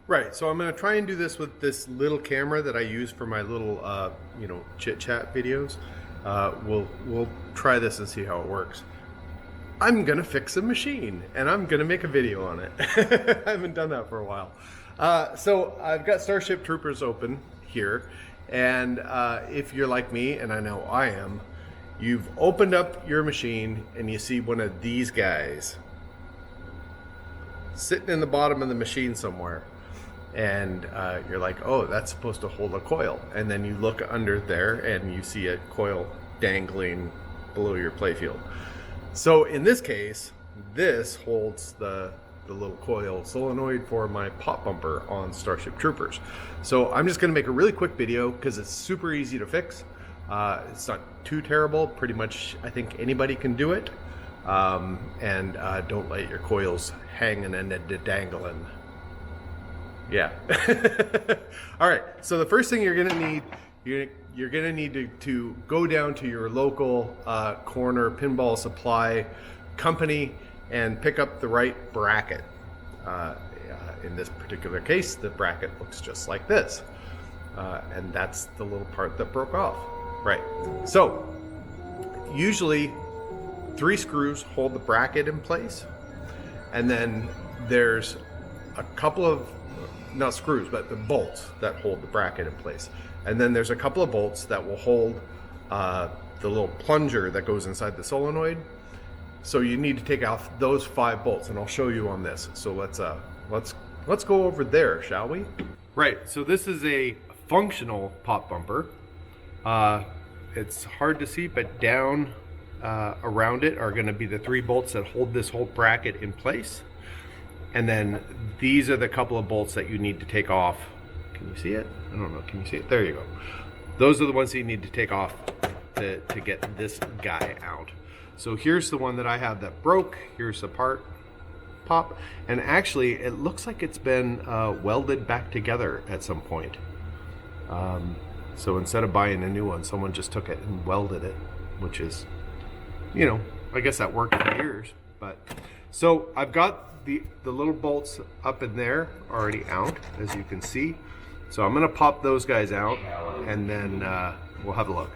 Right, so I'm going to try and do this with this little camera that I use for my little, chit chat videos. We'll try this and see how it works. I'm going to fix a machine, and I'm going to make a video on it. I haven't done that for a while. So I've got Starship Troopers open here, and if you're like me, and I know I am, you've opened up your machine and you see one of these guys sitting in the bottom of the machine somewhere. And you're like, oh, that's supposed to hold a coil. And then you look under there and you see a coil dangling below your playfield. So in this case, this holds the little coil solenoid for my pop bumper on Starship Troopers. So I'm just gonna make a really quick video because it's super easy to fix. It's not too terrible. Pretty much, I think anybody can do it. And don't let your coils hang and end up dangling. Yeah. All right. So the first thing you're gonna need, you're gonna need to go down to your local corner pinball supply company and pick up the right bracket. In this particular case, the bracket looks just like this, and that's the little part that broke off. Right. So usually 3 screws hold the bracket in place, and then there's a couple of not screws, but the bolts that hold the bracket in place. And then there's a couple of bolts that will hold the little plunger that goes inside the solenoid. So you need to take off those 5 bolts, and I'll show you on this. So let's go over there, shall we? Right, so this is a functional pop bumper. It's hard to see, but down around it are gonna be the 3 bolts that hold this whole bracket in place. And then these are the couple of bolts that you need to take off. Can you see it? I don't know, can you see it? There you go. Those are the ones that you need to take off to get this guy out. So here's the one that I have that broke. Here's the pop. And actually, it looks like it's been welded back together at some point. So instead of buying a new one, someone just took it and welded it, which is, I guess that worked for years. But so I've got the little bolts up in there already out, as you can see. So I'm gonna pop those guys out, and then we'll have a look.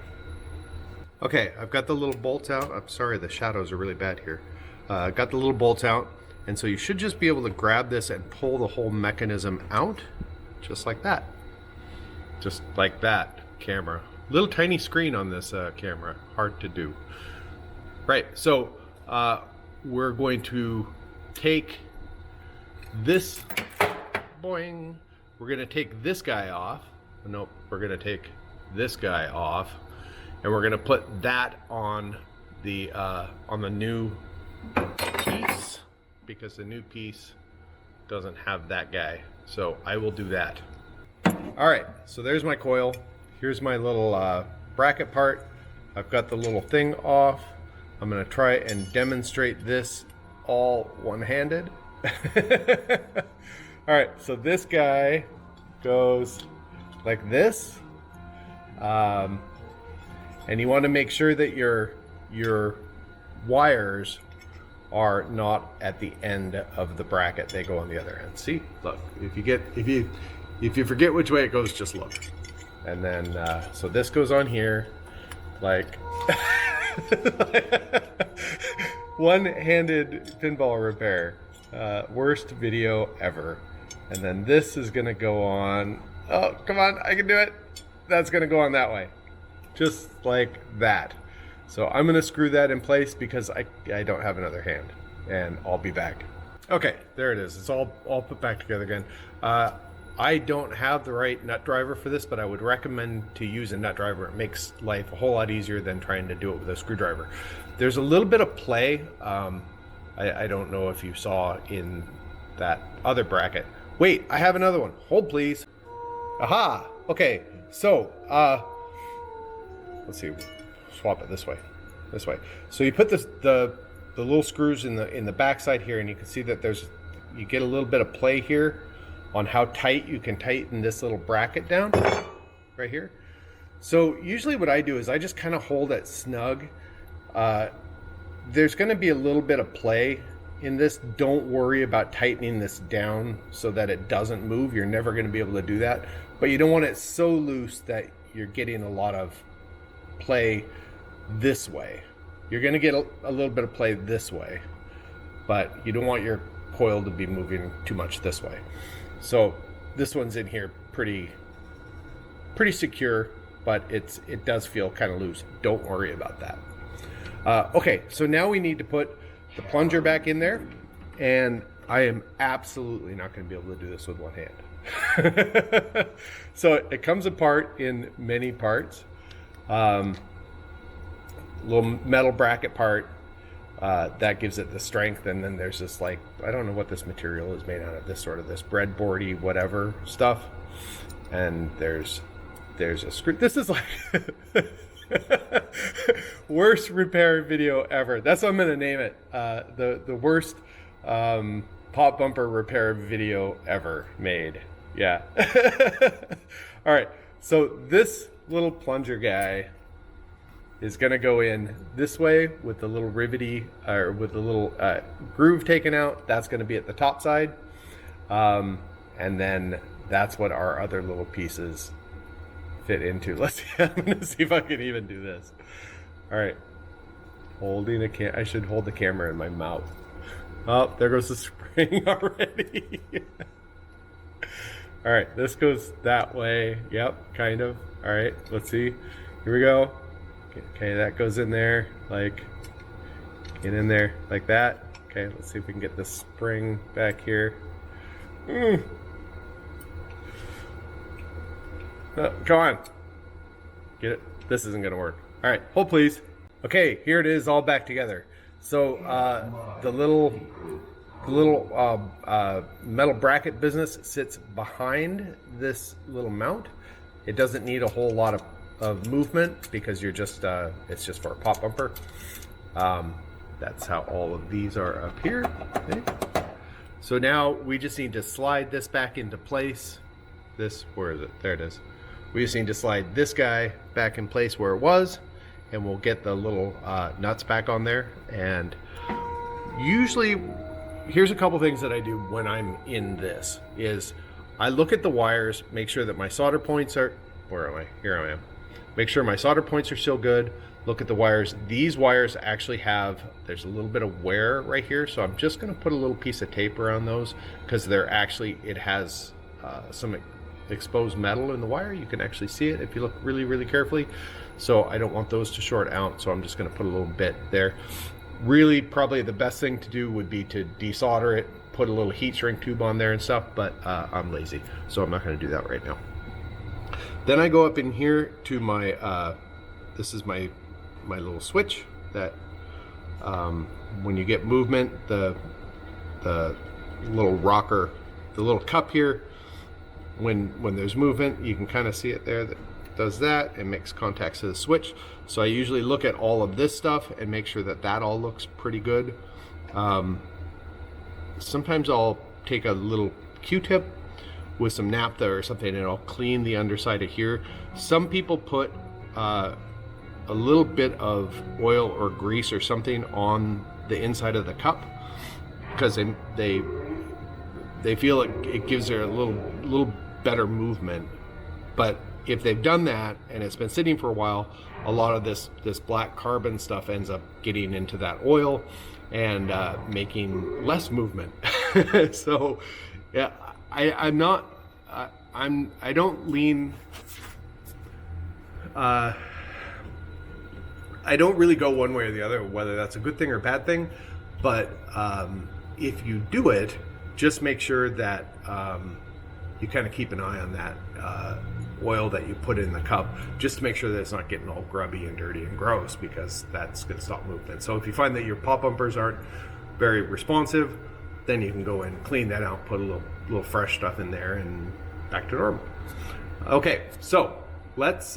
Okay, I've got the little bolts out. I'm sorry, the shadows are really bad here. I've got the little bolts out, and so you should just be able to grab this and pull the whole mechanism out, just like that. Just like that, camera. Little tiny screen on this camera, hard to do. Right, so we're going to take this, boing, we're going to take this guy off. Nope, we're going to take this guy off, and we're going to put that on the new piece, because the new piece doesn't have that guy. So I will do that. All right, so there's my coil. Here's my little bracket part. I've got the little thing off. I'm going to try and demonstrate this all one-handed. All right, so this guy goes like this, and you want to make sure that your wires are not at the end of the bracket. They go on the other end. See, look, if you forget which way it goes, just look. And then so this goes on here, like one-handed pinball repair. Worst video ever. And then this is gonna go on. Oh, come on, I can do it. That's gonna go on that way. Just like that. So I'm gonna screw that in place because I don't have another hand. And I'll be back. Okay, there it is. It's all put back together again. I don't have the right nut driver for this, but I would recommend to use a nut driver. It makes life a whole lot easier than trying to do it with a screwdriver. There's a little bit of play. I don't know if you saw in that other bracket. Wait, I have another one. Hold please. Aha, okay, so let's see, swap it this way. So you put the little screws in the backside here, and you can see that you get a little bit of play here on how tight you can tighten this little bracket down right here. So usually what I do is I just kind of hold it snug. There's going to be a little bit of play in this, don't worry about tightening this down so that it doesn't move. You're never going to be able to do that, but you don't want it so loose that you're getting a lot of play this way. You're going to get a little bit of play this way, but you don't want your coil to be moving too much this way. So this one's in here pretty secure, but it does feel kind of loose. Don't worry about that. Okay, so now we need to put the plunger back in there, and I am absolutely not going to be able to do this with one hand. So it comes apart in many parts. Little metal bracket part that gives it the strength, and then there's this, like, I don't know what this material is made out of, this breadboardy whatever stuff, and there's a screw. This is like worst repair video ever. That's what I'm gonna name it. The worst pop bumper repair video ever made. Yeah. All right, so this little plunger guy is gonna go in this way with the little rivety, or with the little groove taken out. That's gonna be at the top side, and then that's what our other little pieces fit into. Let's see. I'm gonna see if I can even do this. All right, holding I should hold the camera in my mouth. Oh, there goes the spring already. All right, this goes that way. Yep, kind of. All right, let's see. Here we go. Okay, that goes in there, like, get in there like that. Okay, let's see if we can get the spring back here. Come on, get it. This isn't gonna work. All right, hold please. Okay, here it is, all back together. So the little metal bracket business sits behind this little mount. It doesn't need a whole lot of movement because you're just it's just for a pop bumper. That's how all of these are up here. Okay. So now we just need to slide this back into place. Where is it? There it is. We just need to slide this guy back in place where it was, and we'll get the little nuts back on there. And usually, here's a couple things that I do when I'm in this, is I look at the wires, make sure that my solder points are, where am I? Here I am. Make sure my solder points are still good. Look at the wires. These wires actually there's a little bit of wear right here, so I'm just gonna put a little piece of tape around those, because it has some exposed metal in the wire. You can actually see it if you look really, really carefully. So I don't want those to short out, so I'm just gonna put a little bit there. Really, probably the best thing to do would be to desolder it, put a little heat shrink tube on there and stuff, but I'm lazy, so I'm not gonna do that right now. Then I go up in here to my, this is my little switch that when you get movement, the little rocker, the little cup here, when there's movement, you can kind of see it there, that does that and makes contacts to the switch. So I usually look at all of this stuff and make sure that all looks pretty good. Sometimes I'll take a little Q-tip with some naphtha or something, and I'll clean the underside of here. Some people put a little bit of oil or grease or something on the inside of the cup, because they feel it gives her a little better movement. But if they've done that and it's been sitting for a while, a lot of this black carbon stuff ends up getting into that oil and making less movement. So yeah, I don't really go one way or the other, whether that's a good thing or a bad thing. But if you do it, just make sure that you kind of keep an eye on that oil that you put in the cup, just to make sure that it's not getting all grubby and dirty and gross, because that's going to stop movement. So if you find that your pop bumpers aren't very responsive, then you can go and clean that out, put a little fresh stuff in there, and back to normal. Okay, so let's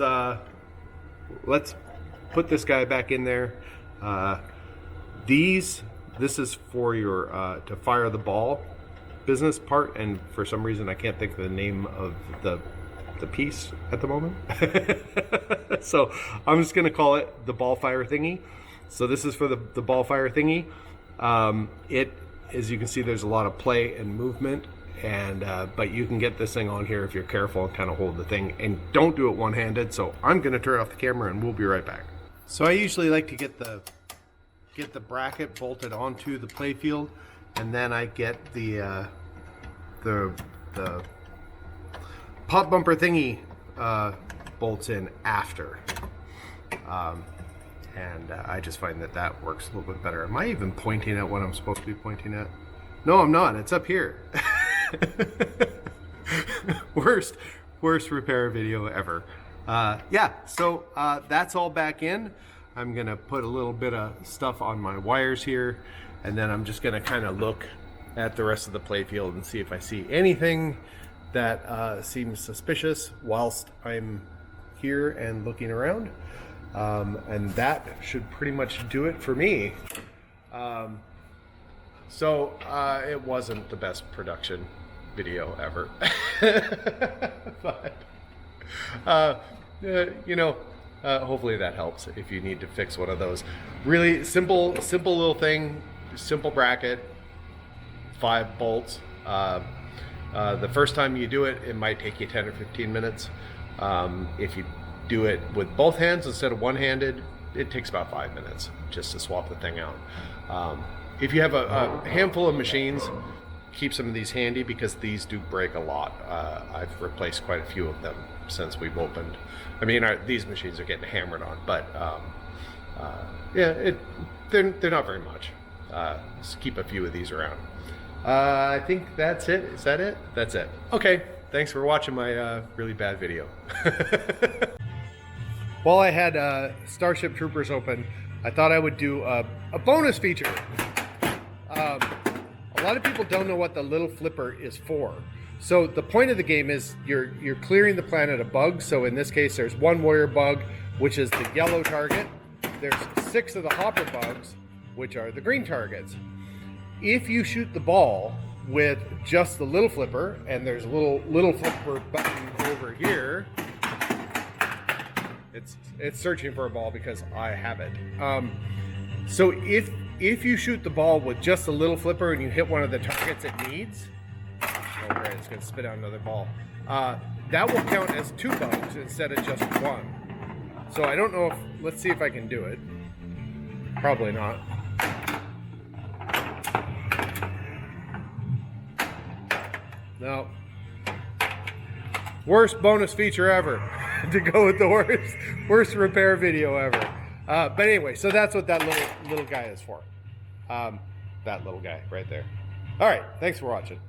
put this guy back in there. This is for your to fire the ball business part, and for some reason I can't think of the name of the piece at the moment. So I'm just gonna call it the ball fire thingy. So this is for the ball fire thingy. as you can see, there's a lot of play and movement, and but you can get this thing on here if you're careful and kind of hold the thing, and don't do it one-handed. So I'm going to turn off the camera and we'll be right back. So I usually like to get the bracket bolted onto the playfield, and then I get the pop bumper thingy bolts in after. And I just find that that works a little bit better. Am I even pointing at what I'm supposed to be pointing at? No, I'm not. It's up here. worst repair video ever. Yeah, so that's all back in. I'm gonna put a little bit of stuff on my wires here, and then I'm just gonna kind of look at the rest of the playfield and see if I see anything that seems suspicious whilst I'm here and looking around. And that should pretty much do it for me. So it wasn't the best production video ever. But you know, hopefully that helps if you need to fix one of those. Really simple little thing, simple bracket, 5 bolts. The first time you do it, it might take you 10 or 15 minutes. If you do it with both hands instead of one-handed, it takes about 5 minutes just to swap the thing out. If you have a handful of machines, keep some of these handy because these do break a lot. I've replaced quite a few of them since we've opened. I mean, these machines are getting hammered on, but yeah, they're not very much. Just keep a few of these around. I think that's it. Is that it? That's it. Okay, thanks for watching my really bad video. While I had Starship Troopers open, I thought I would do a bonus feature. A lot of people don't know what the little flipper is for. So the point of the game is you're clearing the planet of bugs. So in this case, there's 1 warrior bug, which is the yellow target. There's 6 of the hopper bugs, which are the green targets. If you shoot the ball with just the little flipper, and there's a little flipper button over here, it's searching for a ball because I have it. So if you shoot the ball with just a little flipper and you hit one of the targets it needs, oh great, it's going to spit out another ball. That will count as 2 bugs instead of just 1. So I don't know if, let's see if I can do it. Probably not. No. Worst bonus feature ever. To go with the worst repair video ever. But anyway, so that's what that little guy is for. That little guy right there. All right, thanks for watching.